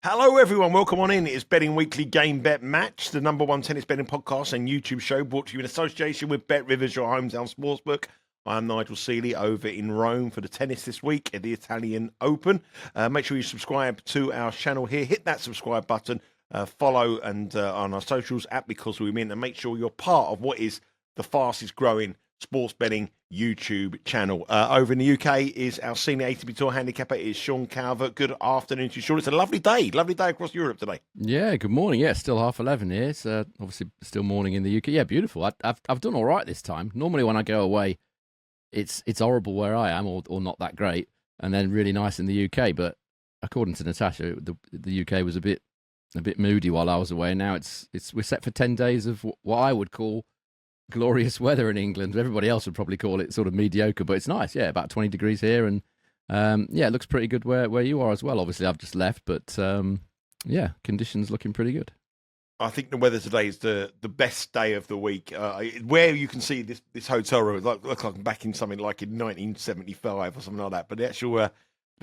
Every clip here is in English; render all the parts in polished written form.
Hello, everyone. Welcome on in. It's Betting Weekly Game Bet Match, the number one tennis betting podcast and YouTube show brought to you in association with Bet Rivers, your hometown sportsbook. I'm Nigel Seeley over in Rome for the tennis this week at the Italian Open. Make sure you subscribe to our channel here. Hit that subscribe button, follow and on our socials at Because We Win, and make sure you're part of what is the fastest growing sports betting YouTube channel. Over in the UK is our senior ATP Tour handicapper is Sean Calvert. Good afternoon to you, Sean. It's a lovely day across Europe today. Yeah, good morning. Yeah, still 11:30 here. It's obviously still morning in the UK. Yeah, beautiful. I've done all right this time. Normally when I go away, it's horrible where I am, or not that great, and then really nice in the UK. But according to Natasha, the UK was a bit moody while I was away. And now we're set for 10 days of what I would call glorious weather in England. Everybody else would probably call it sort of mediocre, but it's nice. Yeah, about 20 degrees here, and yeah, it looks pretty good where you are as well. Obviously, I've just left, but yeah, conditions looking pretty good. I think the weather today is the best day of the week. Where you can see this hotel room, look like I'm back in something like in 1975 or something like that. But the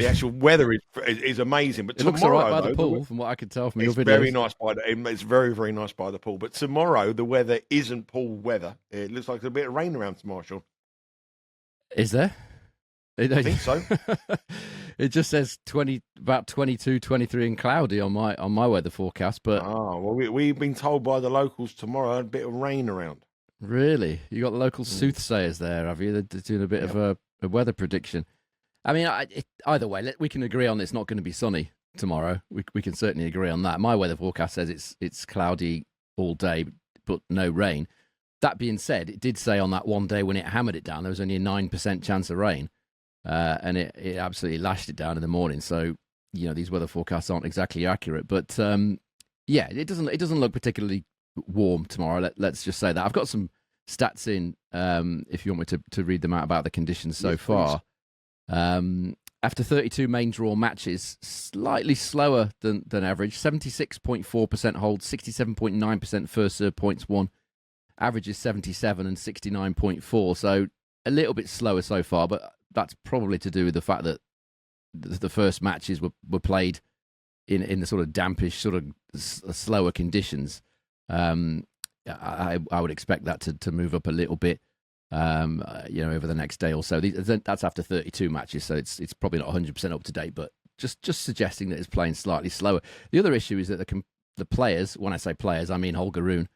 actual weather is amazing. But it looks all right by the pool, from what I can tell from your videos. Very nice it's very, very nice by the pool. But tomorrow, the weather isn't pool weather. It looks like there's a bit of rain around tomorrow, Sean. Is there? I think so. It just says about 22, 23 and cloudy on my weather forecast. But well, we've been told by the locals tomorrow a bit of rain around. Really? You got the local soothsayers there, have you? They're doing a bit of a weather prediction. I mean, either way, we can agree on it's not going to be sunny tomorrow. We can certainly agree on that. My weather forecast says it's cloudy all day, but no rain. That being said, it did say on that one day when it hammered it down, there was only a 9% chance of rain, and it absolutely lashed it down in the morning. So, you know, these weather forecasts aren't exactly accurate. But yeah, it doesn't look particularly warm tomorrow. Let's just say that. I've got some stats in if you want me to read them out about the conditions so far. After 32 main draw matches, slightly slower than average. 76.4% hold, 67.9% first serve points won. Average is 77 and 69.4. So a little bit slower so far, but that's probably to do with the fact that the first matches were played in the sort of dampish, sort of slower conditions. I would expect that to move up a little bit. Over the next day or so. That's after 32 matches, so it's probably not 100% up to date, but just suggesting that it's playing slightly slower. The other issue is that the players, when I say players, I mean Holger Rune,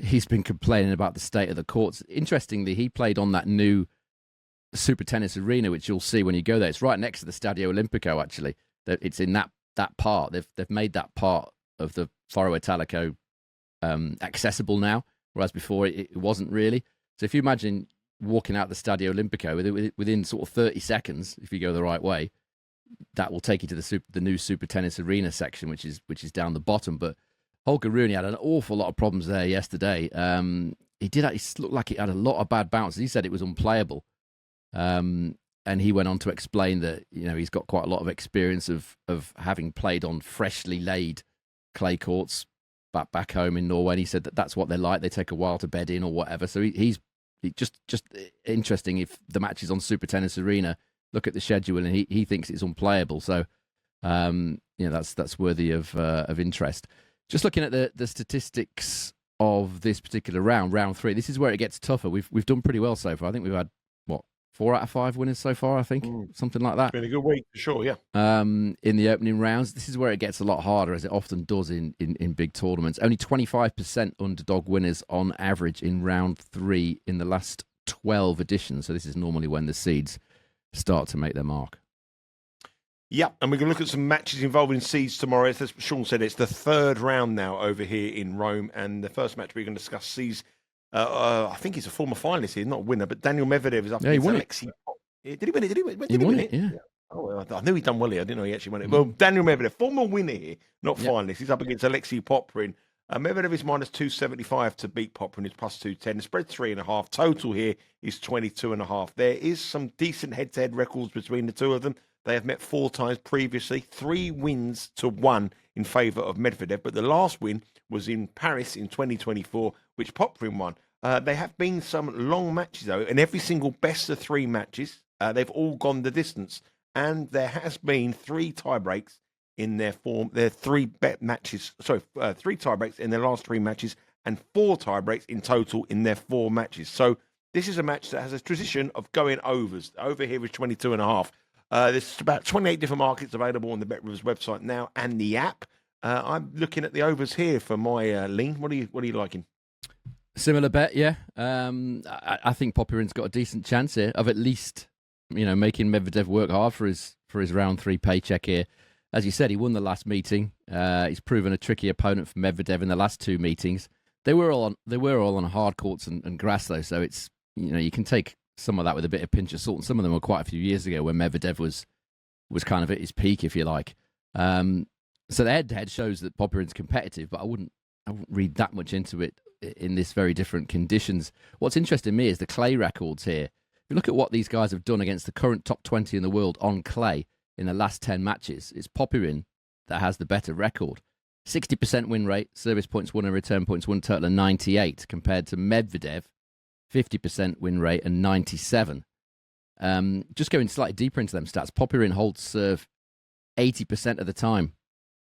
he's been complaining about the state of the courts. Interestingly, he played on that new Super Tennis Arena, which you'll see when you go there. It's right next to the Stadio Olimpico, actually. It's in that part. They've made that part of the Foro Italico accessible now, whereas before it wasn't really. So if you imagine walking out the Stadio Olimpico within sort of 30 seconds, if you go the right way, that will take you to the new Super Tennis Arena section, which is down the bottom. But Holger Rune had an awful lot of problems there yesterday. It looked like it had a lot of bad bounces. He said it was unplayable. And he went on to explain that, you know, he's got quite a lot of experience of having played on freshly laid clay courts back home in Norway. And he said that's what they're like. They take a while to bed in or whatever. So he's just interesting. If the match is on Super Tennis Arena, look at the schedule, and he thinks it's unplayable. So that's worthy of interest. Just looking at the statistics of this particular round 3. This is where it gets tougher. We've done pretty well so far. I think we've had 4 out of 5 winners so far, I think. Something like that. It's been a good week, for sure, yeah. In the opening rounds. This is where it gets a lot harder, as it often does in big tournaments. Only 25% underdog winners on average in round 3 in the last 12 editions. So this is normally when the seeds start to make their mark. Yeah, and we're going to look at some matches involving seeds tomorrow. As Sean said, it's the third round now over here in Rome. And the first match we're going to discuss sees... I think he's a former finalist here, not a winner, but Daniil Medvedev is up against Alexei. Did he win it? He won it, yeah. Oh, I knew he'd done well here. I didn't know he actually won it. Well, Daniil Medvedev, former winner here, not finalist. He's up against Alexei Popyrin. Medvedev is minus 275 to beat Popyrin. It's plus 210. The spread 3.5. Total here is 22.5. There is some decent head-to-head records between the two of them. They have met 4 times previously, 3 wins to 1 in favour of Medvedev. But the last win was in Paris in 2024, which Popyrin won. There have been some long matches, though, and every single best of 3 matches, they've all gone the distance. And there has been 3 tie breaks in their form. Their 3 tiebreaks in their last 3 matches, and 4 tiebreaks in total in their 4 matches. So this is a match that has a tradition of going overs. Over here is 22.5. There's about 28 different markets available on the BetRivers website now and the app. I'm looking at the overs here for my lean. What are you liking? Similar bet, yeah. I think Popyrin's got a decent chance here of at least, making Medvedev work hard for his round 3 paycheck here. As you said, he won the last meeting. He's proven a tricky opponent for Medvedev in the last 2 meetings. They were all on hard courts and grass though, so it's you can take some of that with a bit of pinch of salt. And some of them were quite a few years ago when Medvedev was kind of at his peak, if you like. So the head-to-head shows that Popyrin's competitive, but I wouldn't read that much into it in this very different conditions. What's interesting to me is the clay records here. If you look at what these guys have done against the current top 20 in the world on clay in the last 10 matches, it's Popyrin that has the better record. 60% win rate, service points won and return points won, total of 98, compared to Medvedev, 50% win rate and 97. Just going slightly deeper into them stats, Popyrin holds serve 80% of the time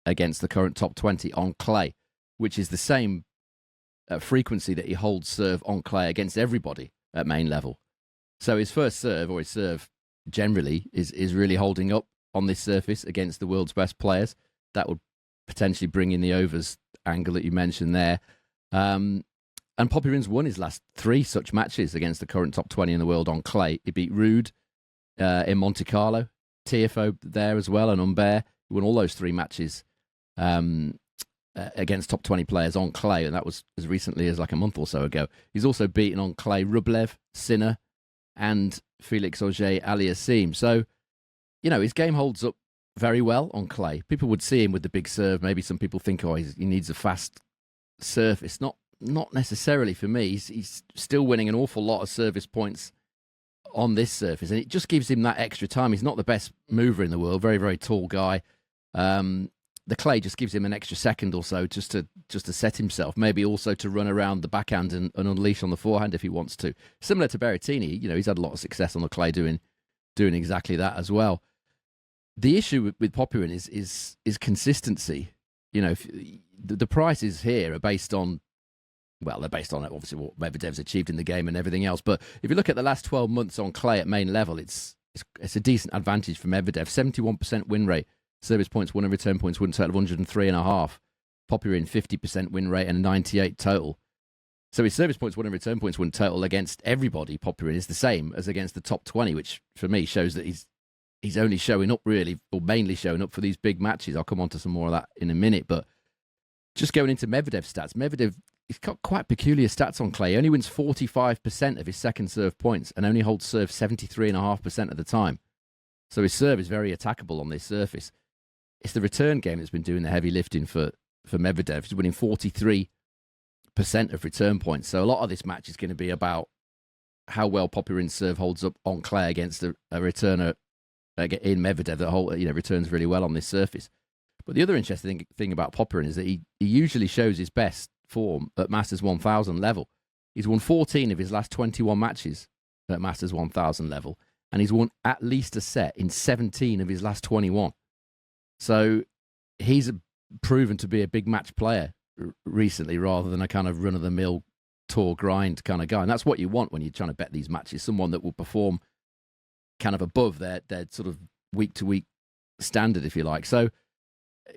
against the current top 20 on clay, which is the same frequency that he holds serve on clay against everybody at main level. So his first serve, or his serve generally, is really holding up on this surface against the world's best players. That would potentially bring in the overs angle that you mentioned there. And Popyrin's won his last 3 such matches against the current top 20 in the world on clay. He beat Rune in Monte Carlo, Tiafoe there as well, and Humbert. He won all those 3 matches against top 20 players on clay, and that was as recently as like a month or so ago. He's also beaten on clay Rublev, Sinner, and Felix Auger-Aliassime. So, his game holds up very well on clay. People would see him with the big serve. Maybe some people think, he needs a fast surface. Not necessarily for me. He's still winning an awful lot of service points on this surface, and it just gives him that extra time. He's not the best mover in the world, very, very tall guy. The clay just gives him an extra second or so just to set himself, maybe also to run around the backhand and unleash on the forehand if he wants to. Similar to Berrettini, he's had a lot of success on the clay doing exactly that as well. The issue with Popyrin is consistency. If the prices here are based on, they're based on obviously what Medvedev's achieved in the game and everything else. But if you look at the last 12 months on clay at main level, it's a decent advantage for Medvedev. 71% win rate, service points won and return points won, total of 103.5. Popyrin 50% win rate and 98 total. So his service points won and return points won total against everybody, Popyrin, is the same as against the top 20, which for me shows that he's only showing up really, or mainly showing up for these big matches. I'll come on to some more of that in a minute. But just going into Medvedev stats, Medvedev, he's got quite peculiar stats on clay. He only wins 45% of his second serve points and only holds serve 73.5% of the time. So his serve is very attackable on this surface. It's the return game that's been doing the heavy lifting for Medvedev. He's winning 43% of return points. So a lot of this match is going to be about how well Popyrin's serve holds up on clay against a returner in Medvedev that returns really well on this surface. But the other interesting thing about Popyrin is that he usually shows his best form at Masters 1000 level. He's won 14 of his last 21 matches at Masters 1000 level, and he's won at least a set in 17 of his last 21. So he's proven to be a big match player recently rather than a kind of run-of-the-mill tour grind kind of guy. And that's what you want when you're trying to bet these matches, someone that will perform kind of above their sort of week-to-week standard, if you like. So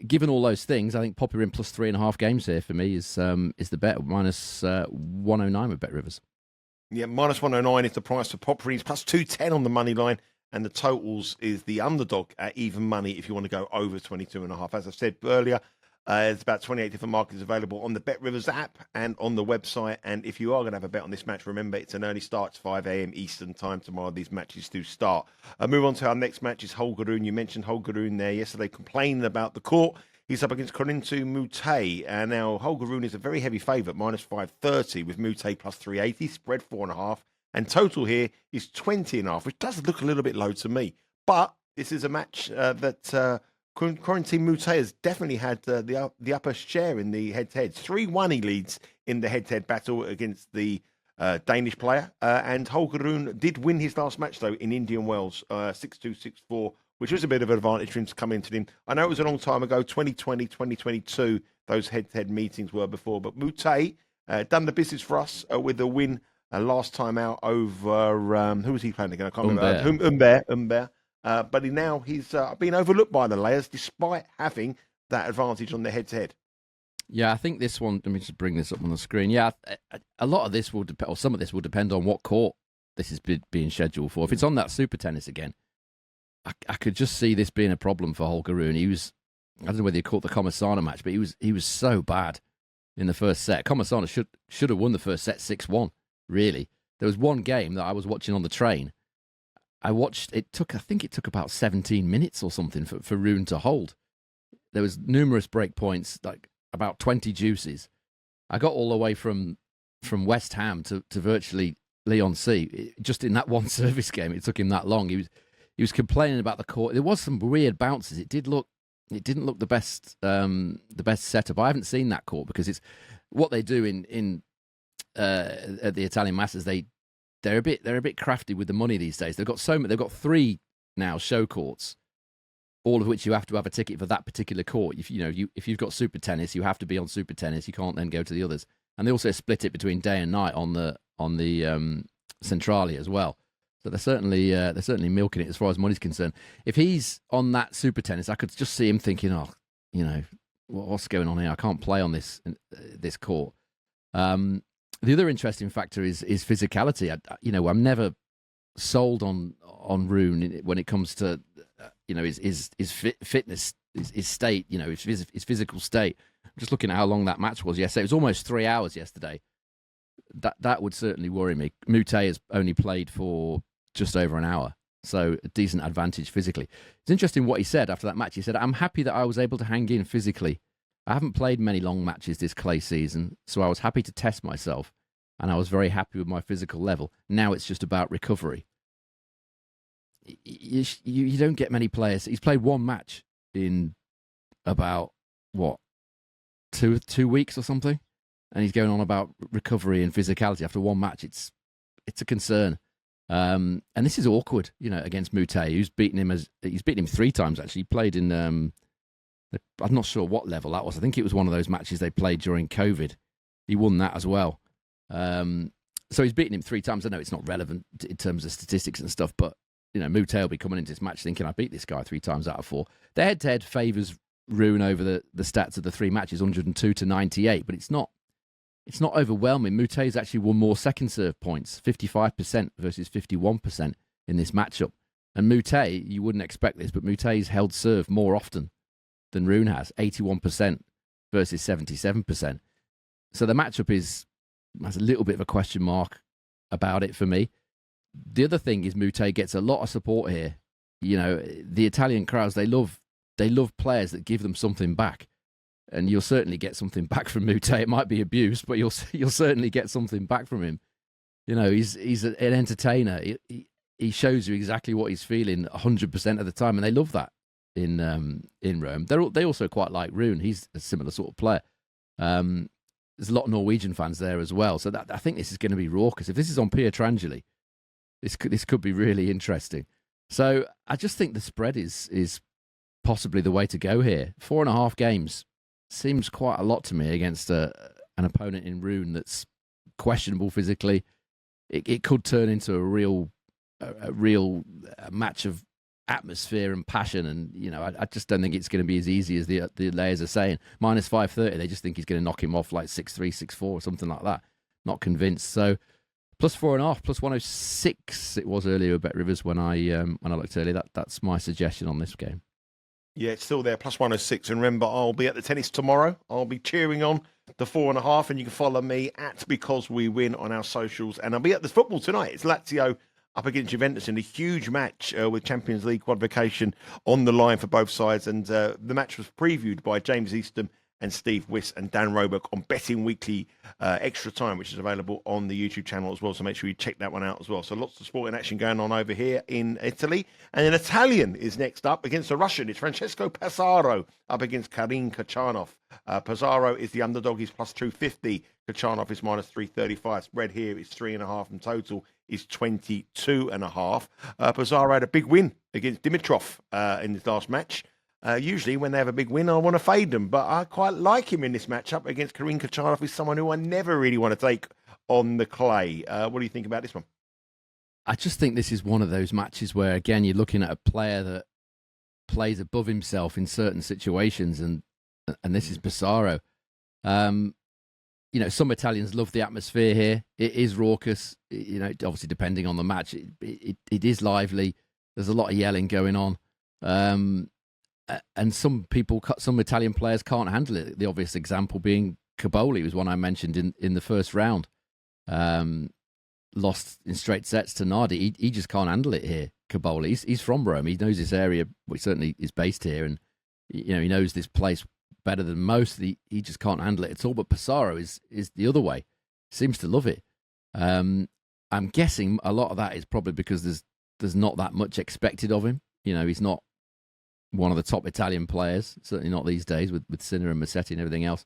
given all those things, I think Popyrin plus 3.5 games here for me is the bet, minus 109 with BetRivers. Yeah, minus 109 is the price for Popyrin. He's plus 210 on the money line. And the totals is the underdog at even money if you want to go over 22.5. As I said earlier, there's about 28 different markets available on the BetRivers app and on the website. And if you are going to have a bet on this match, remember it's an early start. It's 5 a.m. Eastern time tomorrow. These matches do start. Move on to our next match is Holger Rune. You mentioned Holger Rune there yesterday, complaining about the court. He's up against Corentin Moutet. And now Holger Rune is a very heavy favourite, minus 530 with Moutet plus 380, spread 4.5. And total here is 20.5, which does look a little bit low to me. But this is a match that Corentin Moutet has definitely had the upper share in the head-to-head. 3-1 he leads in the head-to-head battle against the Danish player. And Holger Rune did win his last match, though, in Indian Wells, 6-2, 6-4 which was a bit of an advantage for him to come into him. I know it was a long time ago, 2020, 2022, those head-to-head meetings were before, but Moutet done the business for us with a win last time out over, who was he playing again? I can't remember. Humbert. But he's been overlooked by the layers despite having that advantage on the head-to-head. Yeah, I think this one, let me just bring this up on the screen. Yeah, a lot of this will depend, or some of this will depend on what court this is being scheduled for. If it's on that super tennis again, I could just see this being a problem for Holger Rune. I don't know whether you caught the Comersano match, but he was so bad in the first set. Comersano should have won the first set 6-1, really. There was one game that I was watching on the train. I think it took about 17 minutes or something for Rune to hold. There was numerous break points, like about 20 juices. I got all the way from West Ham to virtually Leon C. Just in that one service game, it took him that long. He was complaining about the court. There was some weird bounces. It didn't look the best setup. I haven't seen that court because it's what they do in at the Italian Masters. They're a bit crafty with the money these days. They've got 3 now show courts, all of which you have to have a ticket for that particular court. If you've got super tennis, you have to be on super tennis. You can't then go to the others. And they also split it between day and night on the Centrale as well. So they're certainly milking it as far as money's concerned. If he's on that super tennis, I could just see him thinking, what's going on here? I can't play on this court. The other interesting factor is physicality. I'm never sold on Rune when it comes to his fitness, his state, his physical state. Just looking at how long that match was yesterday, it was almost 3 hours yesterday. That would certainly worry me. Moutet has only played for just over an hour, so a decent advantage physically. It's interesting what he said after that match. He said, "I'm happy that I was able to hang in physically. I haven't played many long matches this clay season, so I was happy to test myself, and I was very happy with my physical level. Now it's just about recovery." You don't get many players. He's played one match in about, 2 weeks or something? And he's going on about recovery and physicality after one match. It's a concern. And this is awkward, against Moutet, who's beaten him 3 times, actually. He played in, I'm not sure what level that was. I think it was one of those matches they played during COVID. He won that as well. So he's beaten him 3 times. I know it's not relevant in terms of statistics and stuff, but, Moutet will be coming into this match thinking, I beat this guy 3 times out of 4. The head-to-head favours Rune over the stats of the 3 matches, 102 to 98, but it's not overwhelming. Moutet's actually won more second serve points, 55% versus 51% in this matchup. And Moutet, you wouldn't expect this, but Moutet's held serve more often than Rune has, 81% versus 77%. So the matchup has a little bit of a question mark about it for me. The other thing is Moutet gets a lot of support here. The Italian crowds, they love players that give them something back. And you'll certainly get something back from Moutet. It might be abuse, but you'll certainly get something back from him. He's an entertainer. He shows you exactly what he's feeling 100% of the time, and they love that in Rome. They also quite like Rune. He's a similar sort of player. There's a lot of Norwegian fans there as well, so I think this is going to be raucous. If this is on Pietrangeli, this could be really interesting. So I just think the spread is possibly the way to go here. 4.5 games seems quite a lot to me against an opponent in Rune that's questionable physically. It could turn into a real match of atmosphere and passion, and I just don't think it's going to be as easy as the layers are saying. Minus 530, they just think he's going to knock him off like 6-3, 6-4 or something like that. Not convinced. So plus 4.5, plus 106 it was earlier at Bet Rivers when I looked earlier. That's my suggestion on this game. Yeah, it's still there, plus 106. And remember, I'll be at the tennis tomorrow. I'll be cheering on the 4.5, and you can follow me at Because We Win on our socials. And I'll be at the football tonight. It's Lazio up against Juventus in a huge match with Champions League qualification on the line for both sides. And the match was previewed by James Easton and Steve Wiss and Dan Roebuck on Betting Weekly Extra Time, which is available on the YouTube channel as well. So make sure you check that one out as well. So lots of sporting action going on over here in Italy. And an Italian is next up against a Russian. It's Francesco Passaro up against Khachanov. Passaro is the underdog. He's plus 250. Khachanov is minus 335. Spread here is 3.5 in total. is 22.5. Passaro had a big win against Dimitrov in his last match. Usually when they have a big win, I want to fade them, but I quite like him in this matchup against Khachanov. He's someone who I never really want to take on the clay. What do you think about this one? I just think this is one of those matches where, again, you're looking at a player that plays above himself in certain situations, and this is Passaro. Some Italians love the atmosphere here. It is raucous. Obviously depending on the match, it is lively. There's a lot of yelling going on. And some Italian players can't handle it. The obvious example being Caboli was one I mentioned in the first round. Lost in straight sets to Nardi. He just can't handle it here, Caboli. He's from Rome. He knows this area. Well, he certainly is based here, and he knows this place better than most. He just can't handle it at all. But Passaro is the other way. Seems to love it. I'm guessing a lot of that is probably because there's not that much expected of him. He's not one of the top Italian players, certainly not these days with Sinner and Moutet and everything else.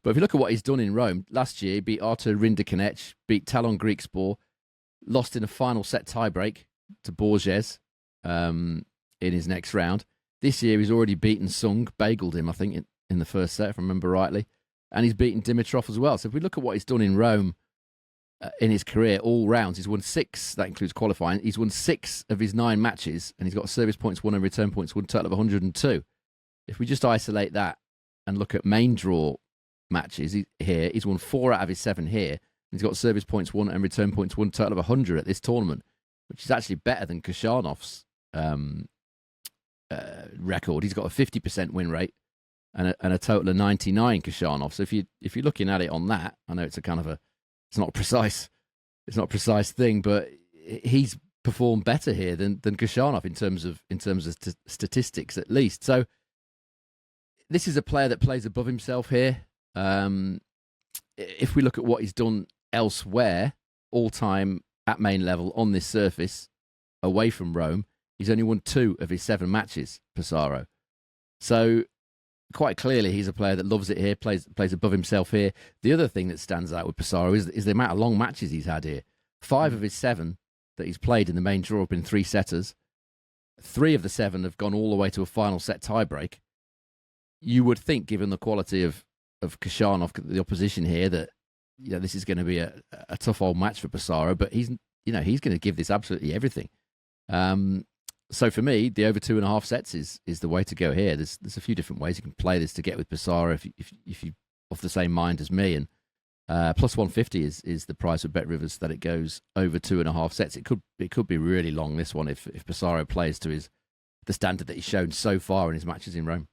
But if you look at what he's done in Rome, last year he beat Artur Rinderknech, beat Talon Griekspoor, lost in a final set tiebreak to Borges in his next round. This year he's already beaten Sung, bageled him, I think, in the first set, if I remember rightly. And he's beaten Dimitrov as well. So if we look at what he's done in Rome in his career, all rounds, he's won 6, that includes qualifying. He's won 6 of his 9 matches, and he's got service points won and return points won, total of 102. If we just isolate that and look at main draw matches he's won 4 out of his 7 here. He's got service points won and return points won, total of 100 at this tournament, which is actually better than Khachanov's record. He's got a 50% win rate and a total of 99, Khachanov. So if you're looking at it on that, I know it's it's not a precise thing, but he's performed better here than Khachanov in terms of statistics at least. So this is a player that plays above himself here. If we look at what he's done elsewhere, all time at main level on this surface, away from Rome, he's only won 2 of his 7 matches, Passaro. So quite clearly he's a player that loves it here, plays above himself here. The other thing that stands out with Passaro is the amount of long matches he's had here. 5 of his 7 that he's played in the main draw have been 3-setters. 3 of the 7 have gone all the way to a final set tiebreak. You would think, given the quality of Khachanov, the opposition here, that this is going to be a tough old match for Passaro, but he's going to give this absolutely everything. So for me, the over 2.5 sets is the way to go here. There's a few different ways you can play this to get with Passaro if you off the same mind as me, and plus 150 is the price of Bet Rivers that it goes over 2.5 sets. It could be really long, this one, if Passaro plays to the standard that he's shown so far in his matches in Rome.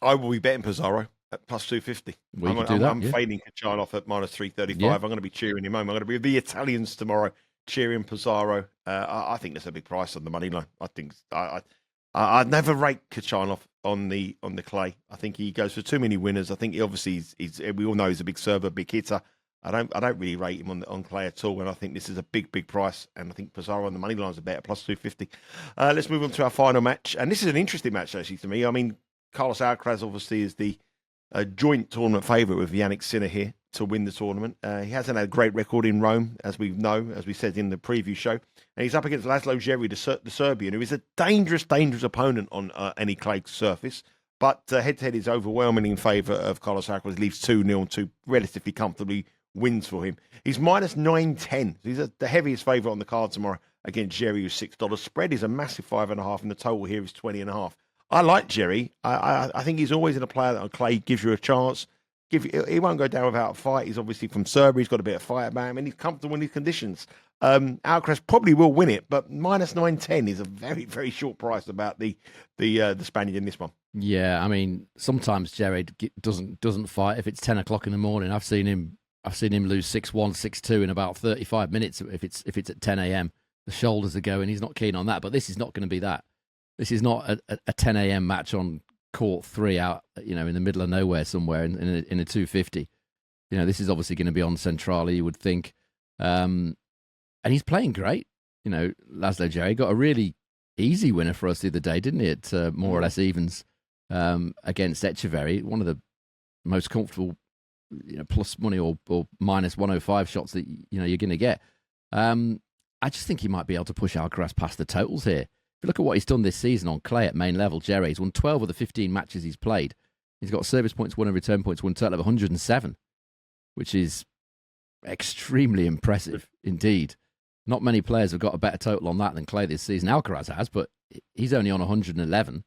I will be betting Passaro at plus 250. I'm fading Khachanov at minus 335. Yeah. I'm going to be cheering him home. I'm going to be with the Italians tomorrow, cheering Passaro. I think that's a big price on the money line. I think I'd never rate Khachanov on the clay. I think he goes for too many winners. I think he obviously we all know he's a big server, big hitter. I don't really rate him on clay at all, and I think this is a big price. And I think Passaro on the money line is a better plus 250. Let's move on to our final match, and this is an interesting match actually to me. I mean, Carlos Alcaraz obviously is the joint tournament favourite with Jannik Sinner here to win the tournament. He hasn't had a great record in Rome, as we said in the preview show. And he's up against Laslo Djere, the Serbian, who is a dangerous opponent on any clay surface. But head-to-head is overwhelmingly in favour of Carlos Alcaraz. Leaves 2-0 and 2 relatively comfortably wins for him. He's minus 910. He's the heaviest favourite on the card tomorrow against Djere, who's $6. Spread is a massive 5.5, and the total here is 20.5. I like Djere. I think he's always in a player that on clay gives you a chance. He won't go down without a fight. He's obviously from Serbia. He's got a bit of fight about him, and he's comfortable in his conditions. Alcaraz probably will win it, but minus 910 is a very, very short price about the Spaniard in this one. Yeah, I mean, sometimes Djere doesn't fight if it's 10 o'clock in the morning. I've seen him lose 6-1, 6-2 in about 35 minutes if it's at 10 a.m. The shoulders are going. He's not keen on that, but this is not going to be that. This is not a 10 a.m. match on court 3 out, in the middle of nowhere somewhere in a 250. This is obviously going to be on Centrale, you would think. And he's playing great. Laslo Djere got a really easy winner for us the other day, didn't he? At more or less evens against Echeverry. One of the most comfortable, plus money or minus 105 shots that you're going to get. I just think he might be able to push Alcaraz past the totals here. If you look at what he's done this season on clay at main level, Djere, he's won 12 of the 15 matches he's played. He's got service points won and return points won, total of 107, which is extremely impressive indeed. Not many players have got a better total on that than clay this season. Alcaraz has, but he's only on 111.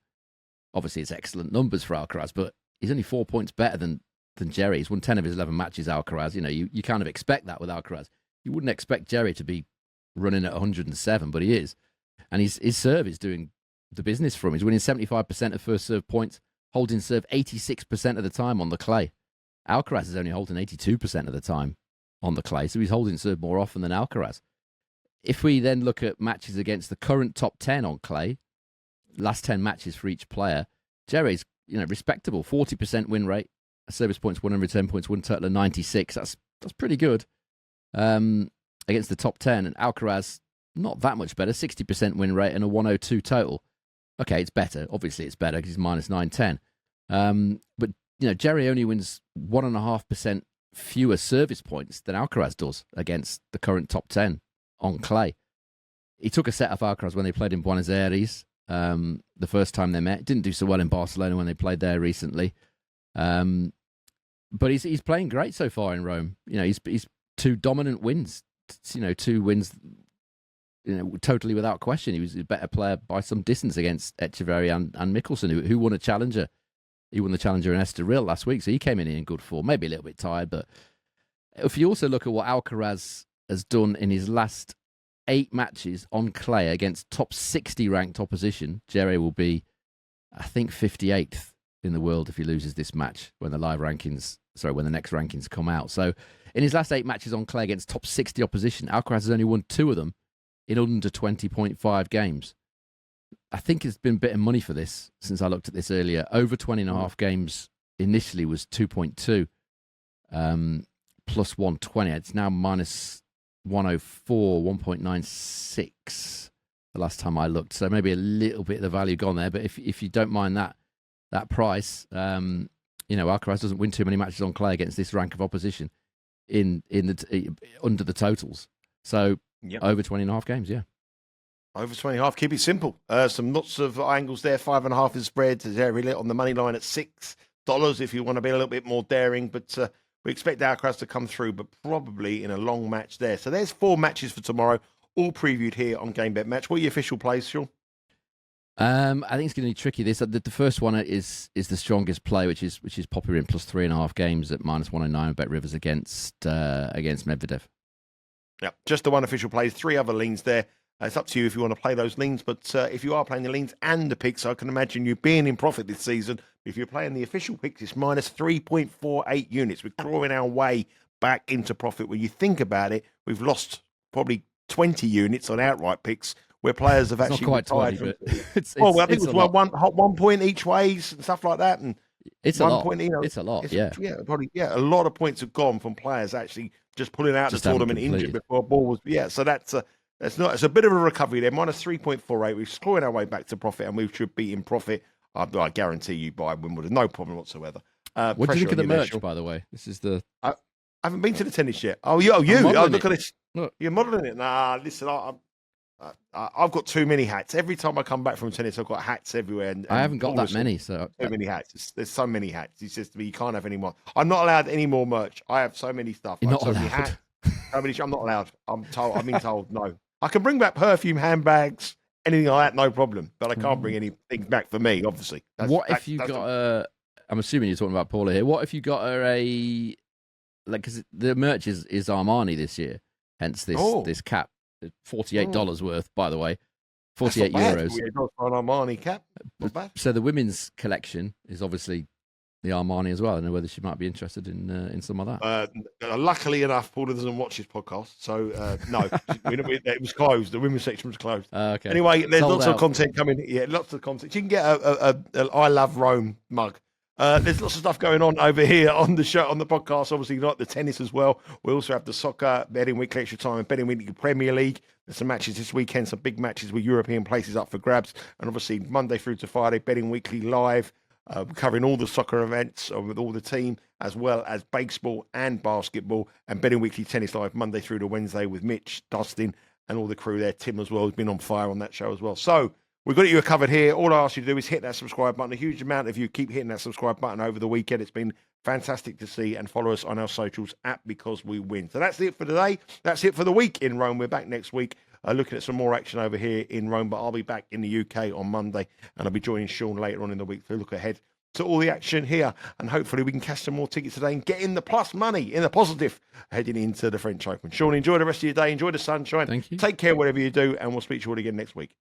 Obviously, it's excellent numbers for Alcaraz, but he's only 4 points better than Djere. He's won 10 of his 11 matches, Alcaraz. You know, you kind of expect that with Alcaraz. You wouldn't expect Djere to be running at 107, but he is. And his serve is doing the business for him. He's winning 75% of first serve points, holding serve 86% of the time on the clay. Alcaraz is only holding 82% of the time on the clay, so he's holding serve more often than Alcaraz. If we then look at matches against the current top 10 on clay, last 10 matches for each player, Djere's, respectable, 40% win rate, service points won and return points won, total of 96. That's pretty good against the top 10. And Alcaraz, not that much better, 60% win rate and a 102 total. Okay, it's better. Obviously, it's better because he's minus 910. But Djere only wins 1.5% fewer service points than Alcaraz does against the current top 10 on clay. He took a set off Alcaraz when they played in Buenos Aires the first time they met. Didn't do so well in Barcelona when they played there recently. But he's playing great so far in Rome. He's 2 dominant wins. 2 wins. Totally without question. He was a better player by some distance against Echeverry and Mickelson, who won a challenger. He won the challenger in Estoril last week, so he came in good form. Maybe a little bit tired, but if you also look at what Alcaraz has done in his last 8 matches on clay against top 60 ranked opposition, Djere will be, I think, 58th in the world if he loses this match when the next rankings come out. So in his last 8 matches on clay against top 60 opposition, Alcaraz has only won 2 of them in under 20.5 games. I think it's been a bit of money for this since I looked at this earlier. Over 20.5 games initially was 2.2 plus 120. It's now minus 104, 1.96 the last time I looked. So maybe a little bit of the value gone there. But if you don't mind that price, Alcaraz doesn't win too many matches on clay against this rank of opposition in under the totals. So over 20.5 games, yeah. Over 20.5. Keep it simple. Some lots of angles there. 5.5 is spread. Very on the money line at $6 if you want to be a little bit more daring. But we expect Alcaraz to come through, but probably in a long match there. So there's 4 matches for tomorrow, all previewed here on Game Bet Match. What are your official plays, Sean? I think it's going to be tricky. The first one is the strongest play, which is Popyrin plus 3.5 games at minus 109 Bet Rivers against Medvedev. Yeah, just the one official play. 3 other leans there. It's up to you if you want to play those leans, but if you are playing the leans and the picks, I can imagine you being in profit this season. If you're playing the official picks, it's minus 3.48 units. We're clawing our way back into profit. When you think about it, we've lost probably 20 units on outright picks where players have actually not quite 20, but I think it was 1 point each ways and stuff like that. And it's a lot. It's a lot, yeah. A lot of points have gone from players actually just pulling out the tournament injured before a ball was. Yeah, so it's a bit of a recovery there. Minus 3.48. We're clawing our way back to profit, and we should be in profit. I guarantee you by Wimbledon, no problem whatsoever. What do you think of the merch, by the way? This is the. I haven't been to the tennis yet. Oh, you! Look at this. Look. You're modelling it. Nah, listen. I've got too many hats. Every time I come back from tennis, I've got hats everywhere. And I haven't got that many, so too many hats. There's so many hats. He says to me, "You can't have any more." I'm not allowed any more merch. I have so many stuff. You're not so many hats. I'm not allowed. I'm being told no. I can bring back perfume, handbags, anything like that, no problem. But I can't bring anything back for me, obviously. If you got a... I'm assuming you're talking about Paula here. What if you got her because the merch is Armani this year, hence this cap, $48 worth, by the way, 48 euros. $48 for an Armani cap. Not bad. So the women's collection is obviously the Armani as well. I don't know whether she might be interested in some of that. Luckily enough, Paula doesn't watch this podcast, so no, it was closed. The women's section was closed. Okay. Anyway, there's lots of content coming. Yeah, lots of content. You can get a I Love Rome mug. There's lots of stuff going on over here on the show, on the podcast. Obviously, like the tennis as well. We also have the soccer, betting weekly extra time, and betting weekly Premier League. There's some matches this weekend, some big matches with European places up for grabs, and obviously Monday through to Friday, betting weekly live. Covering all the soccer events with all the team, as well as baseball and basketball, and Betting Weekly Tennis Live Monday through to Wednesday with Mitch, Dustin, and all the crew there. Tim as well has been on fire on that show as well. So we've got you covered here. All I ask you to do is hit that subscribe button. A huge amount of you keep hitting that subscribe button over the weekend. It's been fantastic to see, and follow us on our socials at Because We Win. So that's it for today. That's it for the week in Rome. We're back next week looking at some more action over here in Rome, but I'll be back in the UK on Monday, and I'll be joining Sean later on in the week to look ahead to all the action here, and hopefully we can cash some more tickets today and get in the plus money, in the positive, heading into the French Open. Sean, enjoy the rest of your day. Enjoy the sunshine. Thank you. Take care whatever you do, and we'll speak to you all again next week.